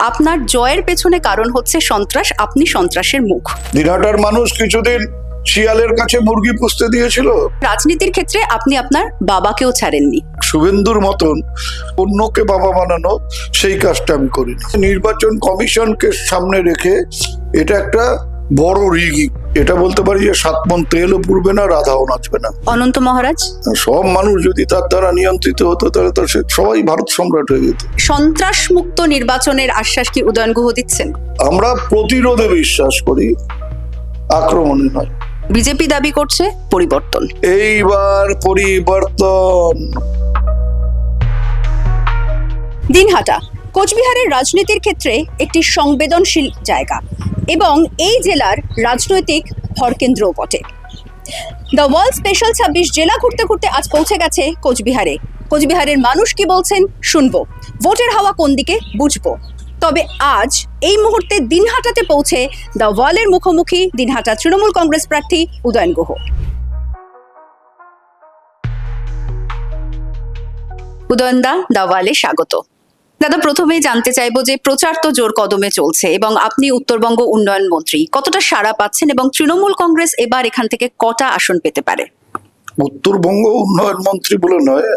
আপনার জয়ের পেছনে কারণ হচ্ছে সন্ত্রাস, আপনি সন্ত্রাসের মুখ। দিনহাটার মানুষ কিছুদিন শিয়ালের কাছে মুরগি পুষতে দিয়েছিল। রাজনীতির ক্ষেত্রে আপনি আপনার বাবাকেও ছাড়েননি। শুভেন্দুর মতন অন্যকে বাবা বানানো, সেই কাজটা আমি করিনি। নির্বাচন কমিশনকে সামনে রেখে এটা একটা বড় রিগিং। এটা বলতে পারি যে 7 মণ তেলও পুড়বে না, রাধাও নাচবে না। অনন্ত মহারাজ, সব মানুষ যদি তার দ্বারা নিয়ন্ত্রিত হতো তাহলে তো সবাই ভারত সম্রাট হয়ে যেত। সন্ত্রাস মুক্ত নির্বাচনের আশ্বাস কি উদয়ন গুহ দিচ্ছেন? আমরা প্রতিরোধে বিশ্বাস করি, আক্রমণে নয়। বিজেপি দাবি করছে পরিবর্তন। এইবার পরিবর্তন। দিনহাটা কোচবিহারের রাজনীতির ক্ষেত্রে একটি সংবেদনশীল জায়গা এবং এই জেলার রাজনৈতিক ভরকেন্দ্রও বটে। দ্য ওয়ার্ল্ড স্পেশাল 26 জেলা ঘুরতে ঘুরতে আজ পৌঁছে গেছে কোচবিহারে। কোচবিহারের মানুষ কি বলছেন শুনবো, ভোটের হাওয়া কোন দিকে বুঝবো। তবে আজ এই মুহূর্তে দিনহাটাতে পৌঁছে দ্য ওয়ালের মুখোমুখি দিনহাটা তৃণমূল কংগ্রেস প্রার্থী উদয়ন গুহ। উদয়ন দা, দ্য ওয়ালে স্বাগত। দাদা, প্রথমেই জানতে চাইবো যে প্রচার তো জোর কদমে চলছে এবং আপনি উত্তরবঙ্গ উন্নয়ন মন্ত্রী, কতটা সাড়া পাচ্ছেন এবং তৃণমূল কংগ্রেস এবার এখান থেকে কটা আসন পেতে পারে? উত্তরবঙ্গ উন্নয়ন মন্ত্রী বলে নয়,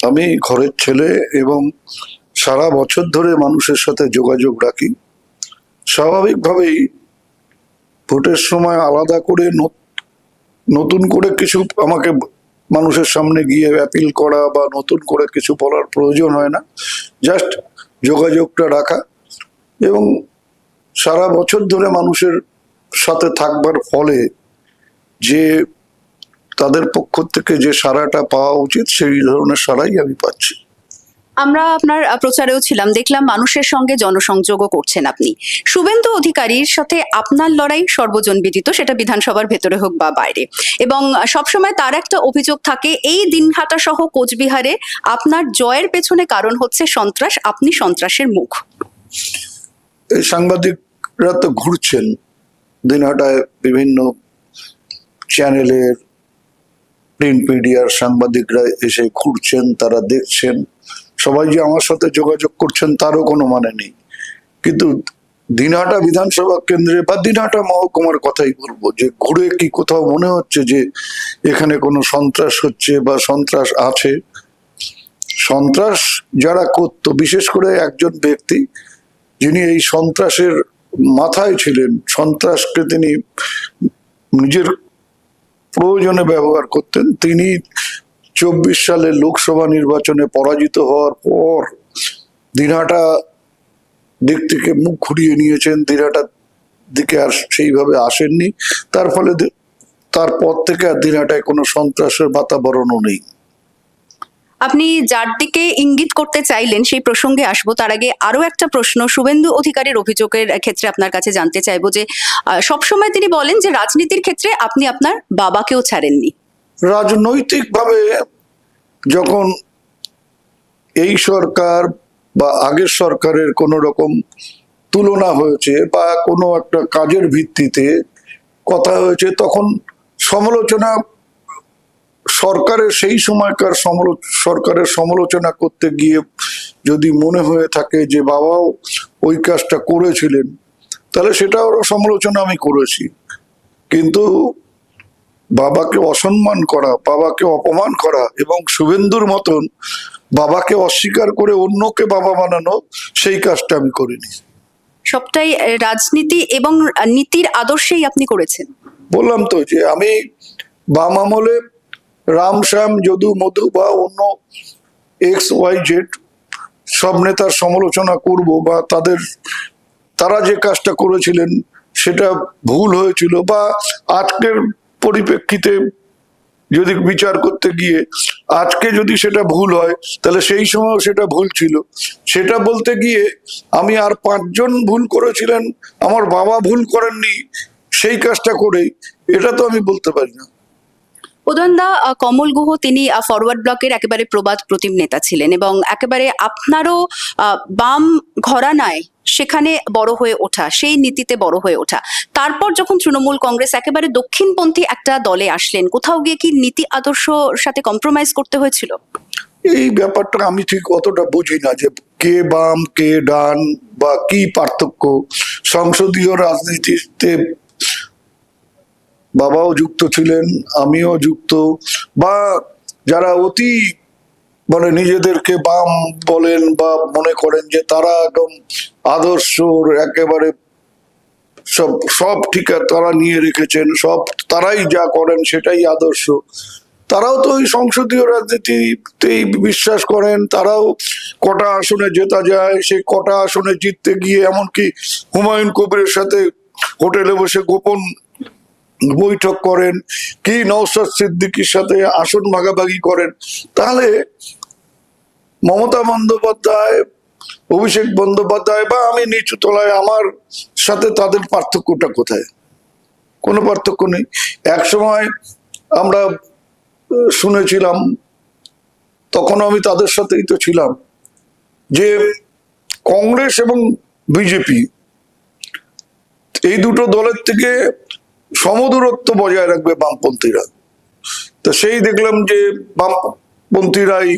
আমি ঘরের ছেলে এবং সারা বছর ধরে মানুষের সাথে যোগাযোগ রাখি। স্বাভাবিকভাবেই ভোটের সময় আলাদা করে নতুন করে কিছু আমাকে মানুষের সামনে গিয়ে অ্যাপিল করা বা নতুন করে কিছু বলার প্রয়োজন হয় না। জাস্ট যোগাযোগটা রাখা এবং সারা বছর ধরে মানুষের সাথে থাকবার ফলে যে তাদের পক্ষ থেকে যে সাড়াটা পাওয়া উচিত সেই ধরনের সাড়াই আমি পাচ্ছি। আমরা আপনার প্রচারেও ছিলাম, দেখলাম মানুষের সঙ্গে জনসংযোগও করছেন আপনি। শুভেন্দু অধিকারীর সাথে আপনার লড়াই সর্বজন বিদিত, সেটা বিধানসভার ভেতরে হোক বা বাইরে, এবং সবসময় তার একটা অভিযোগ থাকে এই দিনহাটা সহ কোচবিহারে আপনার জয়ের পেছনে কারণ হচ্ছে সন্ত্রাস, আপনি সন্ত্রাসের মুখ। এই সাংবাদিকরা তো ঘুরছেন দিনহাটায়, বিভিন্ন চ্যানেলের প্রিন্ট মিডিয়ার সাংবাদিকরা এসে ঘুরছেন, তারা দেখছেন। সবাই যে আমার সাথে যোগাযোগ করছেন তারও কোনো মানে নেই। কিন্তু দিনহাটা বিধানসভা কেন্দ্রে বা দিনহাটা মহকুমার কথাই বলবো, যে ঘুরে কি কোথাও মনে হচ্ছে যে এখানে কোনো সন্ত্রাস হচ্ছে বা সন্ত্রাস আছে? সন্ত্রাস যারা করতো, বিশেষ করে একজন ব্যক্তি যিনি এই সন্ত্রাসের মাথায় ছিলেন, সন্ত্রাসকে তিনি নিজের প্রয়োজনে ব্যবহার করতেন, তিনি 24 সালে লোকসভা নির্বাচনে পরাজিত হওয়ার পর দিনহাটা দিক থেকে মুখ ঘুরিয়ে নিয়েছেন, দিনহাটার দিকে আর সেইভাবে আসেননি। তার ফলে তারপর থেকে আর দিনহাটায় কোনো সন্ত্রাসের বাতাবরণও নেই। আপনি যার দিকে ইঙ্গিত করতে চাইলেন সেই প্রসঙ্গে আসবো, তার আগে আরো একটা প্রশ্ন শুভেন্দু অধিকারীর অভিযোগের ক্ষেত্রে আপনার কাছে জানতে চাইবো যে সবসময় তিনি বলেন যে রাজনীতির ক্ষেত্রে আপনি আপনার বাবাকেও ছাড়েননি। রাজনৈতিকভাবে যখন এই সরকার বা আগের সরকারের কোনো রকম তুলনা হয়েছে বা কোনো একটা কাজের ভিত্তিতে কথা হয়েছে, তখন সমালোচনা সরকারের সেই সময়কার সরকারের সমালোচনা করতে গিয়ে যদি মনে হয়ে থাকে যে বাবাও ওই কাজটা করেছিলেন, তাহলে সেটাও সমালোচনা আমি করেছি। কিন্তু বাবাকে অসম্মান করা, বাবাকে অপমান করা এবং শুভেন্দুর মতন বাবাকে অস্বীকার করে অন্যকে বাবা বানানো, সেই কাজটা আমি করিনি। সবটাই রাজনীতি এবং নীতির আদর্শেই আপনি করেছেন। বললাম তো যে আমি বাম আমলে রাম শ্যাম যদু মধু বা অন্য XYZ সব নেতার সমালোচনা করব বা তারা যে কাজটা করেছিলেন সেটা ভুল হয়েছিল বা আজকের পরিপ্রেক্ষিতে যদি বিচার করতে গিয়ে আজকে যদি সেটা ভুল হয় তাহলে সেই সময় সেটা ভুল ছিল, সেটা বলতে গিয়ে আমি আর 5 জন ভুল করেছিলেন, আমার বাবা ভুল করেননি সেই কাজটা করে, এটা তো আমি বলতে পারি না। উদয়নদা, কমল গুহ তিনি ফরওয়ার্ড ব্লকের একেবারে প্রবাদ প্রতিম নেতা ছিলেন এবং একেবারে আপনারও বাম ঘরানায় সেখানে বড় হয়ে ওঠা, সেই নীতিতে বড় হয়ে ওঠা। তারপর যখন তৃণমূল কংগ্রেস একেবারে দক্ষিণপন্থী একটা দলে আসলেন, কোথাও গিয়ে কি নীতি আদর্শ সাথে কম্প্রোমাইজ করতে হয়েছিল? এই ব্যাপারটা আমি ঠিক অতটা বুঝি না যে কে বাম কে ডান বা কি পার্থক্য। সংসদীয় রাজনীতিতে বাবাও যুক্ত ছিলেন, আমিও যুক্ত, বা যারা অতি মানে নিজেদেরকে বাম বলেন বা মনে করেন যে তারা একদম আদর্শ একেবারে সব সব ঠিক আছে, তারা নিয়ে রেখেছেন, সব তারাই যা করেন সেটাই আদর্শ, তারাও তো ওই সংসদীয় রাজনীতিতেই বিশ্বাস করেন। তারাও কটা আসনে জেতা যায়, সেই কটা আসনে জিততে গিয়ে এমনকি হুমায়ুন কবিরের সাথে হোটেলে বসে গোপন বৈঠক করেন, কি নওশাদ সিদ্দিকীর সাথে আসন ভাগাভাগি করেন। তাহলে মমতা বন্দ্যোপাধ্যায়, অভিষেক বন্দ্যোপাধ্যায় বা আমি নিচু তলায়, আমার সাথে তাদের পার্থক্যটা কোথায়? কোনো পার্থক্য নেই। এক সময় আমরা শুনেছিলাম, তখন আমি তাদের সাথেই তো ছিলাম, যে কংগ্রেস এবং বিজেপি এই দুটো দলের থেকে সমদূরত্ব বজায় রাখবে বামপন্থীরা। তো সেই দেখলাম যে বামপন্থীরাই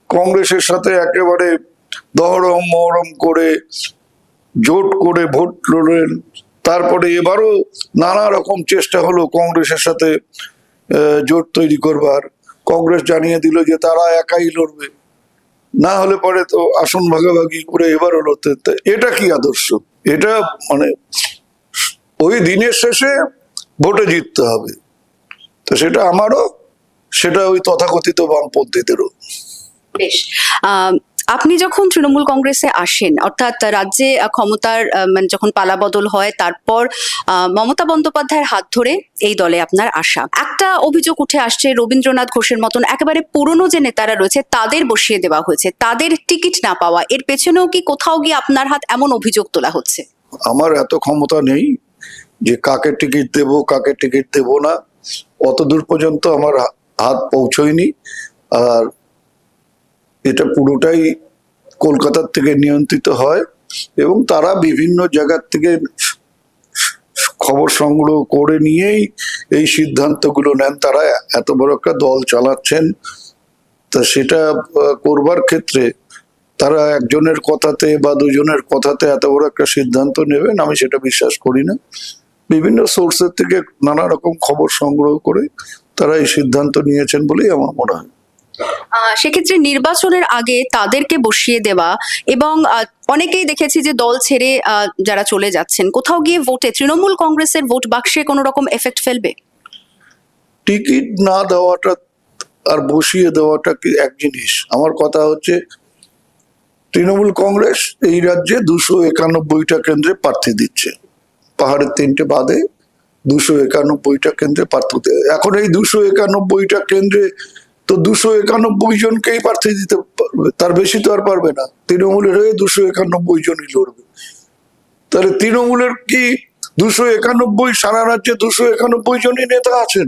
কংগ্রেসের সাথে একেবারে দহরম মহরম করে জোট করে ভোট লড়লেন। তারপরে এবারও নানা রকম চেষ্টা হলো কংগ্রেসের সাথে জোট তৈরি করবার। কংগ্রেস জানিয়ে দিল যে তারা একাই লড়বে, না হলে পরে তো আসন ভাগাভাগি করে এবারও লড়তে। এটা কি আদর্শ? এটা মানে ওই দিনের শেষে ভোটে জিততে হবে, তো সেটা আমারও, সেটা ওই তথাকথিত বামপন্থীদেরও। বেশ, আপনি যখন তৃণমূল কংগ্রেসে আসেন, অর্থাৎ রাজ্যে ক্ষমতার মানে যখন পালাবদল হয়, তারপর মমতা বন্দ্যোপাধ্যায়ের হাত ধরে এই দলে আপনার আসা। একটা অভিযোগ উঠে আসছে, রবীন্দ্রনাথ ঘোষের মতন একেবারে পুরনো যে নেতারা রয়েছে তাদের বসিয়ে দেওয়া হয়েছে, তাদের টিকিট না পাওয়া, এর পেছনেও কি কোথাও গিয়ে আপনার হাত, এমন অভিযোগ তোলা হচ্ছে? আমার এত ক্ষমতা নেই যে কাকে টিকিট দেব কাকে টিকিট দেব না, অতদূর পর্যন্ত আমার হাত পৌঁছয়নি। আর এটা পুরোটাই কলকাতার থেকে নিয়ন্ত্রিত হয়, এবং তারা বিভিন্ন জায়গার থেকে খবর সংগ্রহ করে নিয়েই এই সিদ্ধান্তগুলো নেন। তারা এত বড় একটা দল চালাচ্ছেন, তা সেটা করবার ক্ষেত্রে তারা একজনের কথাতে বা দুজনের কথাতে এত বড় একটা সিদ্ধান্ত নেবেন, আমি সেটা বিশ্বাস করি না। বিভিন্ন সোর্সের থেকে নানা রকম খবর সংগ্রহ করে তারা এই সিদ্ধান্ত নিয়েছেন বলেই আমার মনে হয়। সেক্ষেত্রে নির্বাচনের আগে তাদেরকে বসিয়ে দেওয়া, এবং অনেকেই দেখেছি যে দল ছেড়ে যারা চলে যাচ্ছেন, কোথাও গিয়ে ভোটে তৃণমূল কংগ্রেসের ভোট বাক্সে কোনো রকম এফেক্ট ফেলবে? টিকিট না দেওয়াটা আর বসিয়ে দেওয়াটা কি এক জিনিস? আমার কথা হচ্ছে, তৃণমূল কংগ্রেস এই রাজ্যে 291টা কেন্দ্রে প্রার্থী দিচ্ছে, পাহাড়ের 3টে বাদে 291টা কেন্দ্রে প্রার্থী। এখন এই 291টা কেন্দ্রে তো 291 জনকেই প্রার্থী দিতে পারবে, তার বেশি তো আর পারবে না। তৃণমূলের হয়ে 291 জনই লড়বে। তাহলে তৃণমূলের কি 291, সারা রাজ্যে 291 জনই নেতা আছেন?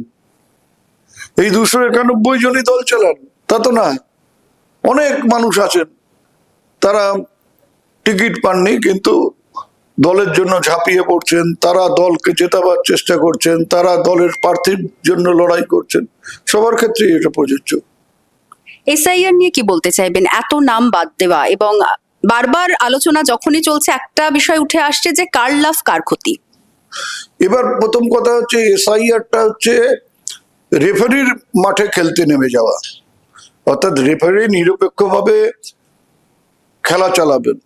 এই 291 জনই দল চালান? তা তো না, অনেক মানুষ আছেন তারা টিকিট পাননি, কিন্তু দলের জন্য ঝাঁপিয়ে পড়ছেন, তারা দলকে জেতাবার চেষ্টা করছেন, তারা দলের প্রার্থীর জন্য লড়াই করছেন। সবার ক্ষেত্রে এটা প্রযোজ্য। এসআইআর নিয়ে কি বলতে চাইবেন? এত নাম বাদ দেওয়া, এবং বারবার আলোচনা যখনই চলছে একটা বিষয় উঠে আসছে যে কার লাভ কার ক্ষতি। এবার প্রথম কথা হচ্ছে, এসআইআরটা হচ্ছে রেফারির মাঠে খেলতে নেমে যাওয়া, অর্থাৎ রেফারি নিরপেক্ষভাবে খেলা চালাবেন,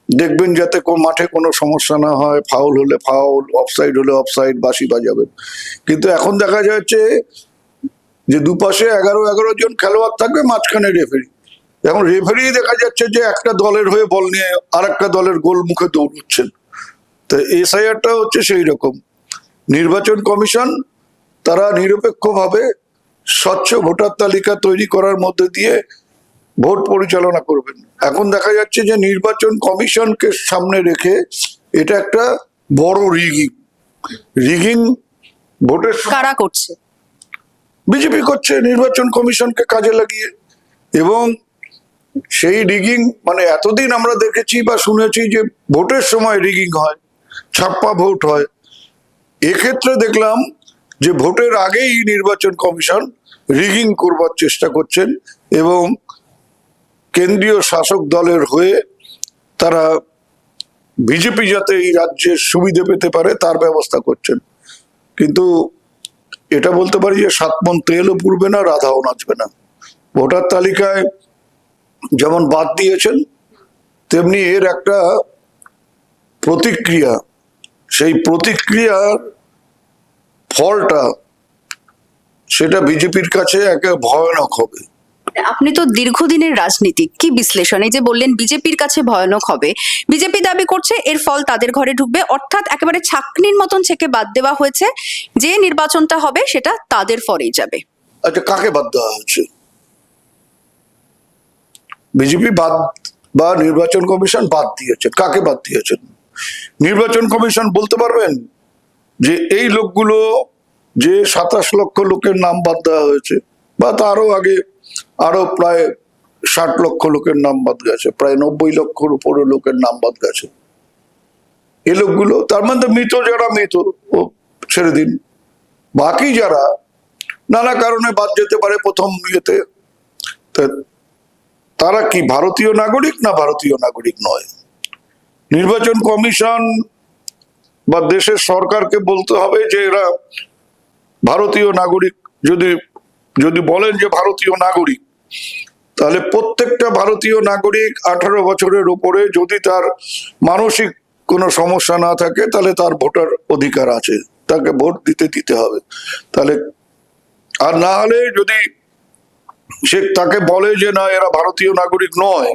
দেখবেন যাতে মাঠে কোনো সমস্যা না হয়, ফাউল হলে ফাউল, অফসাইড হলে অফসাইড, বাঁশি বাজাবেন। কিন্তু এখন দেখা যাচ্ছে যে দুপাশে 11 জন খেলোয়াড় থাকবে, মাঝখানে রেফারি। এখন রেফারি দেখা যাচ্ছে যে একটা দলের হয়ে বল নিয়ে আর একটা দলের গোল মুখে দৌড়চ্ছেন। তো এসআইআরটা হচ্ছে সেই রকম। নির্বাচন কমিশন তারা নিরপেক্ষভাবে স্বচ্ছ ভোটার তালিকা তৈরি করার মধ্যে দিয়ে ভোট পরিচালনা করবেন। এখন দেখা যাচ্ছে যে নির্বাচন কমিশনকে সামনে রেখে এটা একটা বড় রিগিং ভোটের কারা করছে? বিজেপি করছে নির্বাচন কমিশনকে কাজে লাগিয়ে। এবং সেই রিগিং মানে এতদিন আমরা দেখেছি বা শুনেছি যে ভোটের সময় রিগিং হয়, ছাপ্পা ভোট হয়। এক্ষেত্রে দেখলাম যে ভোটের আগেই নির্বাচন কমিশন রিগিং করবার চেষ্টা করছেন, এবং কেন্দ্রীয় শাসক দলের হয়ে তারা বিজেপি যাতে এই রাজ্যের সুবিধে পেতে পারে তার ব্যবস্থা করছেন। কিন্তু এটা বলতে পারি যে 7 মণ তেলও পুড়বে না, রাধাও নাচবে না। ভোটার তালিকায় যেমন বাদ দিয়েছেন, তেমনি এর একটা প্রতিক্রিয়া, সেই প্রতিক্রিয়ার ফলটা সেটা বিজেপির কাছে একে ভয়ানক হবে। আপনি তো দীর্ঘদিনের রাজনীতিক, কি বিশ্লেষণ? এই যে বললেন বিজেপির কাছে ভয়ানক হবে, বিজেপি দাবি করছে এর ফল তাদের ঘরে ঢুকবে, অর্থাৎ একেবারে ছাকনির মতন ছেকে বাদ দেওয়া হয়েছে, যে নির্বাচনটা হবে সেটা তাদের ফরেই যাবে। আচ্ছা, কাকে বাদ দেওয়া হচ্ছে? বিজেপি বাদ বা নির্বাচন কমিশন বাদ দিয়েছেন? কাকে বাদ দিয়েছেন? নির্বাচন কমিশন বলতে পারবেন যে এই লোকগুলো, যে 27 লক্ষ লোকের নাম বাদ দেওয়া হয়েছে, বা তারও আগে আরো প্রায় 60 লক্ষ লোকের নাম বাদ গেছে, প্রায় 90 লক্ষর উপরে লোকের নাম বাদ গেছে, এই লোকগুলো তার মধ্যে মৃত যারা মৃত ও ছেড়ে দিন, বাকি যারা নানা কারণে বাদ যেতে পারে প্রথম ইয়েতে, তারা কি ভারতীয় নাগরিক না ভারতীয় নাগরিক নয়? নির্বাচন কমিশন বা দেশের সরকারকে বলতে হবে যে এরা ভারতীয় নাগরিক। যদি যদি বলেন যে ভারতীয় নাগরিক, তাহলে প্রত্যেকটা ভারতীয় নাগরিক 18 বছরের উপরে, যদি তার মানসিক কোনো সমস্যা না থাকে, তাহলে তার ভোটার অধিকার আছে, তাকে ভোট দিতে হবে। তাহলে আর না হলে যদি সে তাকে বলে যে না এরা ভারতীয় নাগরিক নয়,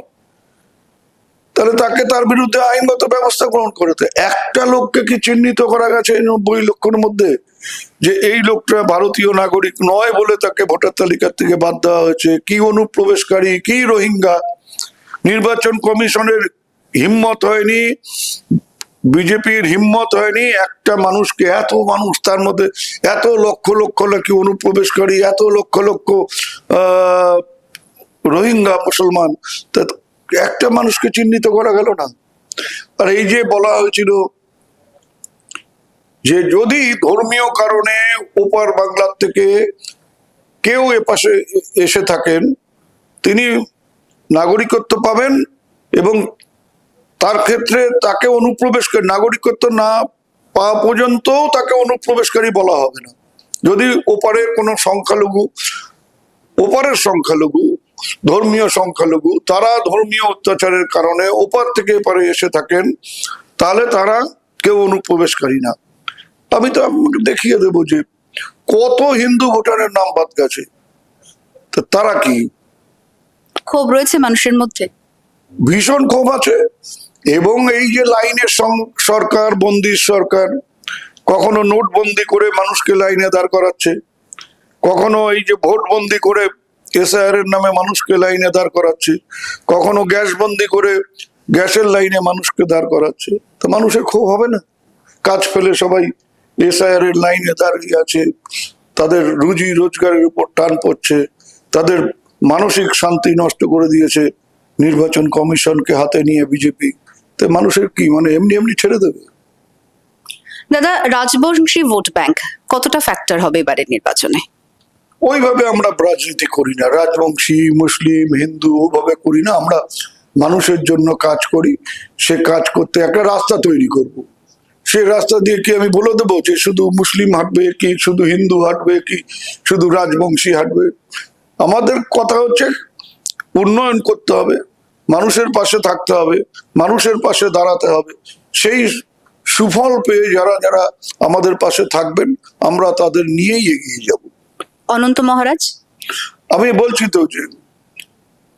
তাহলে তাকে তার বিরুদ্ধে আইনগত ব্যবস্থা গ্রহণ করতে। একটা লোককে কি চিহ্নিত করা গেছে 90 লক্ষের মধ্যে যে এই লোকটা ভারতীয় নাগরিক নয় বলে তাকে ভোটার তালিকা থেকে বাদ দেওয়া হয়েছে? কি অনুপ্রবেশকারী, কি রোহিঙ্গা? নির্বাচন কমিশনের হিম্মত হয়নি, বিজেপির হিম্মত হয়নি একটা মানুষকে, এত মানুষ, তার মধ্যে এত লক্ষ লক্ষ নাকি অনুপ্রবেশকারী, এত লক্ষ লক্ষ রোহিঙ্গা মুসলমান, তা একটা মানুষকে চিহ্নিত করা গেল না। আর এই যে বলা হয়েছিল যে যদি ধর্মীয় কারণে ওপার বাংলার থেকে কেউ এপাশে এসে থাকেন, তিনি নাগরিকত্ব পাবেন, এবং তার ক্ষেত্রে তাকে অনুপ্রবেশকারী, নাগরিকত্ব না পাওয়া পর্যন্ত তাকে অনুপ্রবেশকারী বলা হবে না। যদি ওপারের কোনো সংখ্যালঘু, ওপারের সংখ্যালঘু, ধর্মীয় সংখ্যালঘু, তারা ধর্মীয় অত্যাচারের কারণে ওপার থেকে এপারে এসে থাকেন, তাহলে তারা কেউ অনুপ্রবেশকারী না। আমি তো আপনাকে দেখিয়ে দেবো যে কত হিন্দু ভোটারের নাম বাদ গেছে। তারা কি, ক্ষোভ রয়েছে মানুষের মধ্যে? ভীষণ ক্ষোভ আছে। এবং এই যে লাইনের সরকার, বন্দির সরকার, কখনো নোট বন্দি করে মানুষকে লাইনে দাঁড় করাচ্ছে, কখনো এই যে ভোট বন্দি করে এসআইআর এর নামে মানুষকে লাইনে দাঁড় করাচ্ছে, কখনো গ্যাস বন্দি করে গ্যাসের লাইনে মানুষকে দাঁড় করাচ্ছে। তো মানুষের ক্ষোভ হবে না? কাজ পেলে সবাই এসআইআর এর লাইনে দাঁড়িয়ে আছে, তাদের রুজি রোজগারের উপর টান পড়ছে, তাদের মানসিক শান্তি নষ্ট করে দিয়েছে নির্বাচন কমিশনকে হাতে নিয়ে বিজেপি। তো মানুষের কি মানে এমনি এমনি ছেড়ে দেবে? দাদা, রাজবংশী ভোট ব্যাংক কতটা ফ্যাক্টর হবে এবারের নির্বাচনে? ওইভাবে আমরা রাজনীতি করি না, রাজবংশী, মুসলিম, হিন্দু ওভাবে করি না। আমরা মানুষের জন্য কাজ করি। সে কাজ করতে একটা রাস্তা তৈরি করব, সে রাস্তা দিয়ে কি আমি বলে দেবো যে শুধু মুসলিম হাঁটবে, কি শুধু হিন্দু হাঁটবে, কি শুধু রাজবংশী হাঁটবে? আমাদের কথা হচ্ছে উন্নয়ন করতে হবে, মানুষের পাশে থাকতে হবে, মানুষের পাশে দাঁড়াতে হবে। সেই সুফল পেয়ে যারা যারা আমাদের পাশে থাকবেন, আমরা তাদের নিয়েই এগিয়ে যাব। অনন্ত মহারাজ, আমি বলছি তো যে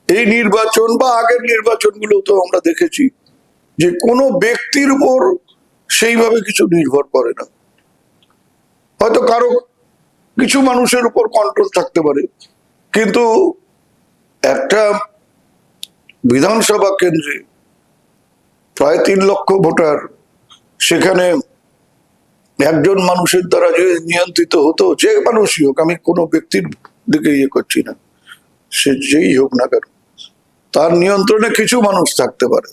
এই নির্বাচন বা আগের নির্বাচনগুলো তো আমরা দেখেছি যে কোনো ব্যক্তির উপর সেইভাবে কিছু নির্ভর করে না। হয়তো কারো কিছু মানুষের উপর কন্ট্রোল থাকতে পারে, কিন্তু একটা বিধানসভা কেন্দ্রে প্রায় 3 লক্ষ ভোটার, সেখানে একজন মানুষের দ্বারা যে নিয়ন্ত্রিত হতো, যে মানুষই হোক, আমি কোনো ব্যক্তির দিকে ইয়ে করছি না, সে যেই হোক না কেন, তার নিয়ন্ত্রণে কিছু মানুষ থাকতে পারে।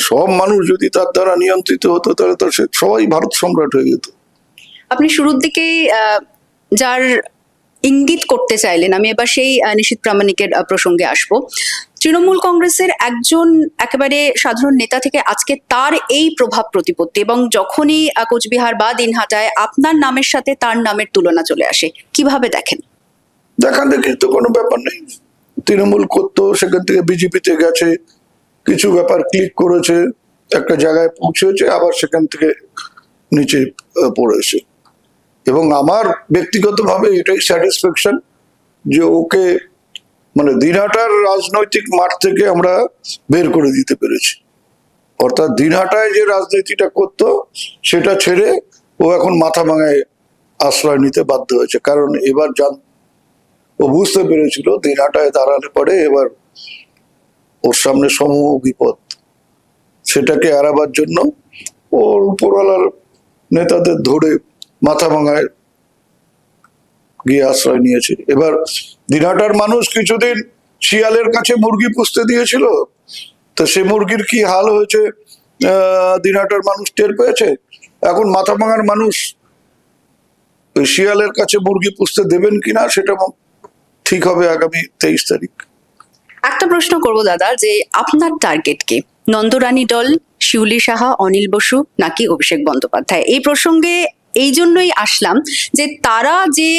সব মানুষ যদি তার দ্বারা নিয়ন্ত্রিত হতো, তাহলে তো সে সবাই ভারত সম্রাট হয়ে যেত। আপনি শুরুর দিকেই যার ইঙ্গিত করতে চাইলেন, আমি এবার সেই নিশীথ প্রামাণিকের প্রসঙ্গে আসব। তৃণমূল কংগ্রেসের একজন একেবারে সাধারণ নেতা থেকে আজকে তার এই প্রভাব প্রতিপত্তি, এবং যখনই কোচবিহার বা দিনহাটায় আপনার নামের সাথে তার নামের তুলনা চলে আসে, কিভাবে দেখেন? দেখান দেখি তো কোনো ব্যাপার নেই। তৃণমূল করতো, সেখান থেকে বিজেপিতে গেছে, কিছু ব্যাপার ক্লিক করেছে, একটা জায়গায় পৌঁছেছে, আবার সেখান থেকে নিচে পড়েছে। এবং আমার ব্যক্তিগতভাবে এটাই স্যাটিসফ্যাকশন যে ওকে মানে দিনহাটার রাজনৈতিক মাঠ থেকে আমরা বের করে দিতে পেরেছি। অর্থাৎ দিনহাটায় যে রাজনীতিটা করতো সেটা ছেড়ে ও এখন মাথা ভাঙায় আশ্রয় নিতে বাধ্য হয়েছে। কারণ এবার ও বুঝতে পেরেছিল দিনহাটায় দাঁড়ালে পরে এবার ওর সামনে সমূহ বিপদ। সেটাকে এড়াবার জন্য ওর উপরওয়ালার নেতাদের ধরে মাথা ভাঙায় গিয়ে আশ্রয় নিয়েছে। এবার দিনহাটার মানুষ কিছুদিন শিয়ালের কাছে মুরগি পুষতে দিয়েছিল, তো সে মুরগির কি হাল হয়েছে দিনহাটার মানুষ টের পেয়েছে। এখন মাথা ভাঙার মানুষ ওই শিয়ালের কাছে মুরগি পুষতে দেবেন কিনা সেটা ঠিক হবে আগামী 23 তারিখ। একটা প্রশ্ন করব দাদা, যে আপনার টার্গেট কে? নন্দরানী দল, শিউলি সাহা, অনিল বসু, নাকি অভিষেক বন্দ্যোপাধ্যায়? এই প্রসঙ্গে এই জন্যই আসলাম যে তারা যে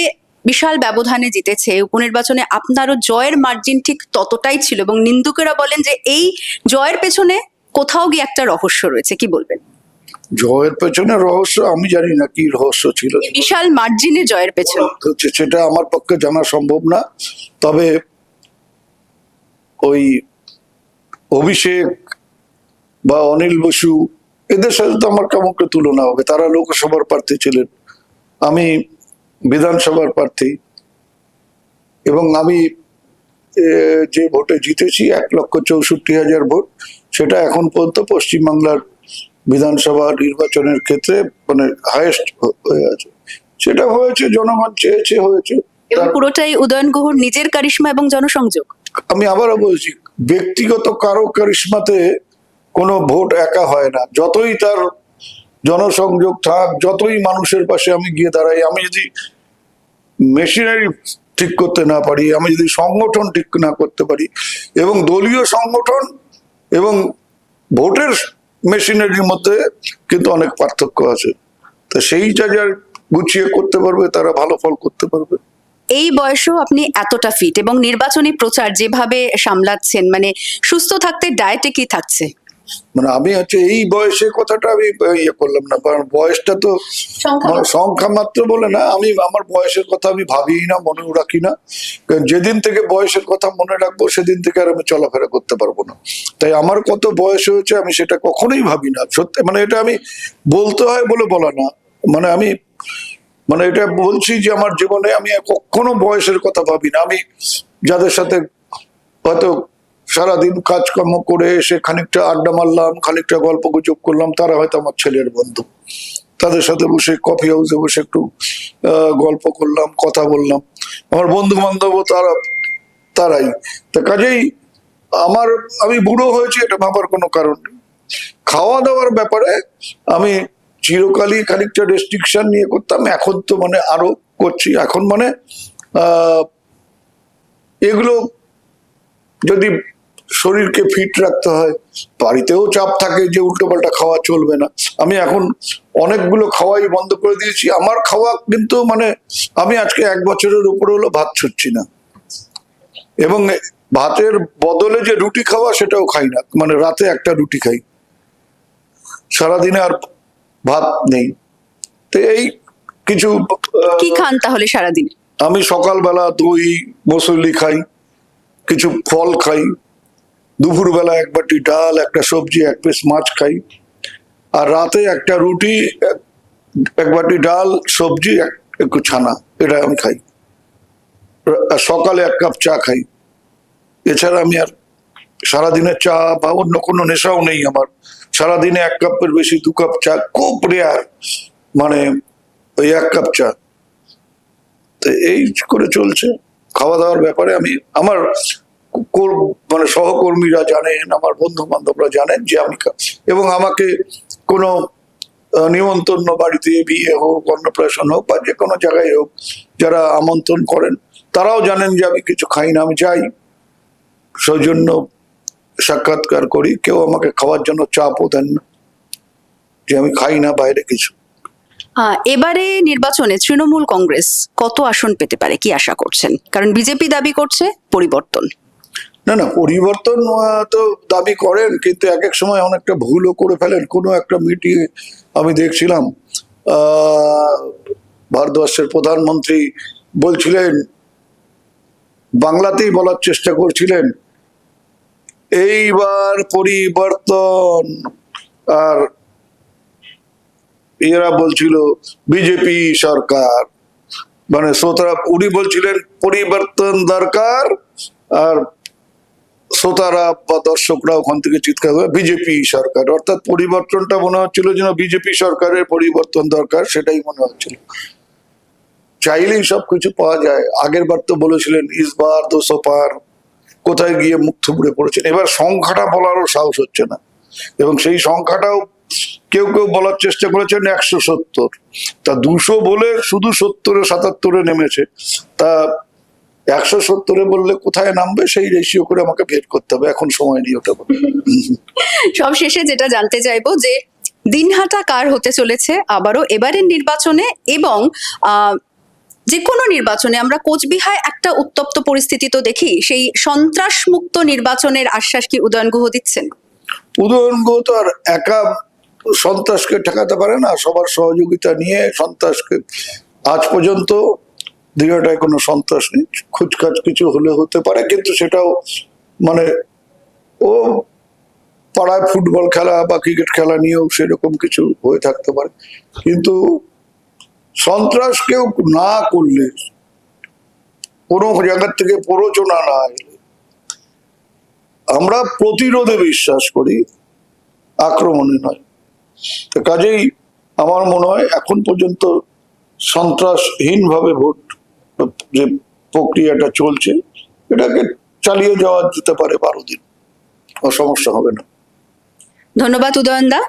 বিশাল ব্যবধানে জিতেছে উপনির্বাচনে, আপনারও জয়ের মার্জিন ঠিক ততটাই ছিল, এবং নিন্দুকেরা বলেন যে এই জয়ের পেছনে কোথাও গিয়ে একটা রহস্য রয়েছে। কি বলবেন? জয়ের পেছনে রহস্য আমি জানি না কি রহস্য ছিল, বিশাল মার্জিনে জয়ের পেছনে সেটা আমার পক্ষে জানা সম্ভব না। তবে ওই অভিষেক বা অনিল বসু এদের সাথে তো আমার কেমন করে তুলনা হবে। তারা লোকসভার প্রার্থী ছিলেন, আমি বিধানসভার প্রার্থী, এবং আমি যে ভোটে জিতেছি 1,64,000 ভোট, সেটা এখন পর্যন্ত পশ্চিমবাংলার বিধানসভা নির্বাচনের ক্ষেত্রে মানে হাইয়েস্ট হয়ে আছে। সেটা হয়েছে জনগণ চেয়েছে, হয়েছে। এবং পুরোটাই উদয়ন গুহর নিজের কারিশমা এবং জনসংযোগ। আমি আবারও বলছি, ব্যক্তিগত কারো কারিশমাতে কোনো ভোট একা হয় না। যতই তার জনসংযোগ থাক, যতই মানুষের পাশে আমি গিয়ে দাঁড়াই, আমি যদি মেশিনারি ঠিক করতে না পারি, আমি যদি সংগঠন ঠিক না করতে পারি, এবং দলীয় সংগঠন এবং ভোটের মেশিনারির মধ্যে কিন্তু অনেক পার্থক্য আছে। তো সেইটা যারা গুছিয়ে করতে পারবে তারা ভালো ফল করতে পারবে। এই বয়সেও আপনি এতটা ফিট, এবং নির্বাচনী প্রচার যেভাবে সামলাচ্ছেন, মানে সুস্থ থাকতে ডায়েটে কি থাকছে? মানে আমি হচ্ছে এই বয়সের কথাটা আমি ইয়ে করলাম না, কারণ বয়সটা তো সংখ্যা মাত্র বলে না। আমি আমার বয়সের কথা আমি ভাবিই না, মনেও রাখি না। কারণ যেদিন থেকে বয়সের কথা মনে রাখবো সেদিন থেকে আর আমি চলাফেরা করতে পারবো না। তাই আমার কত বয়স হয়েছে আমি সেটা কখনোই ভাবি না। সত্যি মানে এটা আমি বলতে হয় বলে বলা না, মানে আমি মানে এটা বলছি যে আমার জীবনে আমি কখনো বয়সের কথা ভাবি না। আমি যাদের সাথে হয়তো সারাদিন কাজকর্ম করে এসে খানিকটা আড্ডা মারলাম, খানিকটা গল্প গুজব করলাম, তারা হয়তো আমার ছেলের বন্ধু। তাদের সাথে বসে কফি হাউসে বসে একটু গল্প করলাম, কথা বললাম, আমার বন্ধু বান্ধব তারাই। তা কাজেই আমি বুড়ো হয়েছি এটা ভাবার কোনো কারণ নেই। খাওয়া দাওয়ার ব্যাপারে আমি চিরকালই খানিকটা রেস্ট্রিকশন নিয়ে করতাম, এখন তো মানে আরো করছি। এখন মানে এগুলো যদি শরীরকে ফিট রাখতে হয়, বাড়িতেও চাপ থাকে যে উল্টোপাল্টা খাওয়া চলবে না, আমি এখন অনেকগুলো খাওয়াই বন্ধ করে দিয়েছি। আমার খাওয়া কিন্তু মানে আমি আজকে 1 বছরের উপরে হলো ভাত ছুটছি না, এবং ভাতের বদলে যে রুটি খাওয়া সেটাও খাই না। মানে রাতে একটা রুটি খাই, সারাদিনে আর ভাত নেই। তো এই কিছু কি খান তাহলে সারাদিনে? আমি সকালবেলা দই মুসুলি খাই, কিছু ফল খাই, দুপুরবেলা 1 বাটি ডাল, একটা সবজি, 1 পিস মাছ খাই, আর রাতে একটা রুটি, 1 বাটি ডাল, সবজি, একটু ছানা, এটা আমি খাই। সকালে 1 কাপ চা খাই। এছাড়া আমি আর সারাদিনে চা বা অন্য কোনো নেশাও নেই আমার। সারাদিনে 1 কাপের বেশি 2 কাপ চা খুব রেয়ার, মানে ওই 1 কাপ চা। তো এই করে চলছে। খাওয়া দাওয়ার ব্যাপারে আমি আমার মানে সহকর্মীরা জানেন, আমার বন্ধু বান্ধবরা জানেন যে আমি, এবং আমাকে কোনো নিমন্ত্রণ বাড়িতে, বিয়ে হোক, অন্নপ্রাশন হোক বা যে কোনো জায়গায় হোক, যারা আমন্ত্রণ করেন তারাও জানেন যে আমি কিছু খাই না, আমি যাই সৌজন্য সাক্ষাৎকার করি। কেউ আমাকে খাওয়ার জন্য চাপও দেন না যে আমি খাই না বাইরে কিছু। এবারে নির্বাচনে তৃণমূল কংগ্রেস কত আসন পেতে পারে, কি আশা করছেন? কারণ বিজেপি দাবি করছে পরিবর্তন। না না, পরিবর্তন তো দাবি করেন, কিন্তু এক এক সময় অনেকটা ভুলও করে ফেলেন। কোনো একটা মিটিংয়ে আমি দেখছিলাম ভারতবর্ষের প্রধানমন্ত্রী বলছিলেন, বাংলাতেই বলার চেষ্টা করছিলেন, এইবার পরিবর্তন, আর এরা বলছিল বিজেপি সরকার। মানে শ্রোতারা, উনি বলছিলেন পরিবর্তন দরকার, আর শ্রোতারা বা দর্শকরা ওখান থেকে চিৎকার করে বিজেপি সরকার। অর্থাৎ পরিবর্তনটা মনে হচ্ছিল যেন বিজেপি সরকারের পরিবর্তন দরকার, সেটাই মনে হচ্ছিল। চাইলেই সবকিছু পাওয়া যায়। আগের বার তো বলেছিলেন ইসবার 200 পার, কোথায় গিয়ে মুখ থুবড়ে পড়েছেন। এবার সংখ্যাটা বলারও সাহস হচ্ছে না, এবং সেই সংখ্যাটাও কেউ কেউ বলার চেষ্টা করেছেন 170। তা 200 বলে শুধু 70-77 নেমেছে। তা 170 বললে কোথায় নামবে সেই রেশিও করে আমাকে বের করতে হবে, এখন সময় নেই ওটা। সব শেষে যেটা জানতে চাইবো যে দিনহাটা কার হতে চলেছে আবারও এবারের নির্বাচনে, এবং যে কোনো নির্বাচনে আমরা কোচবিহার একটা উত্তপ্ত পরিস্থিতি তো দেখি, সেই সন্ত্রাস মুক্ত নির্বাচনের আশ্বাস কি উদয়ন গুহ দিচ্ছেন? উদয়ন গুহ তো আর একা সন্ত্রাসকে ঠেকাতে পারে না, সবার সহযোগিতা নিয়ে সন্ত্রাসকে। আজ পর্যন্ত দিঘাটায় কোনো সন্ত্রাস নেই। খুচখাচ কিছু হলে হতে পারে, কিন্তু সেটাও মানে ও পাড়ায় ফুটবল খেলা বা ক্রিকেট খেলা নিয়েও সেরকম কিছু হয়ে থাকতে পারে। কিন্তু সন্ত্রাস কেউ না করলে, কোনো জায়গার থেকে প্ররোচনা না এলে, আমরা প্রতিরোধে বিশ্বাস করি, আক্রমণে নয়। তো কাজেই আমার মনে হয় এখন পর্যন্ত সন্ত্রাসহীন ভাবে ভোট যে প্রক্রিয়াটা চলছে, এটাকে চালিয়ে যাওয়া যেতে পারে 12 দিন, সমস্যা হবে না। ধন্যবাদ উদয়ন দা।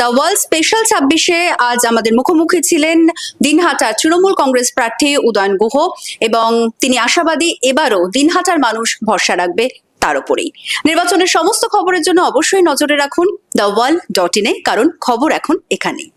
দ্য ওয়ার্ল্ড স্পেশাল 26-এ আজ আমাদের মুখোমুখি ছিলেন দিনহাটার তৃণমূল কংগ্রেস প্রার্থী উদয়ন গুহ, এবং তিনি আশাবাদী এবারও দিনহাটার মানুষ ভরসা রাখবে তার উপরেই। নির্বাচনের সমস্ত খবরের জন্য অবশ্যই নজরে রাখুন theworld.in-এ, কারণ খবর এখন এখানেই।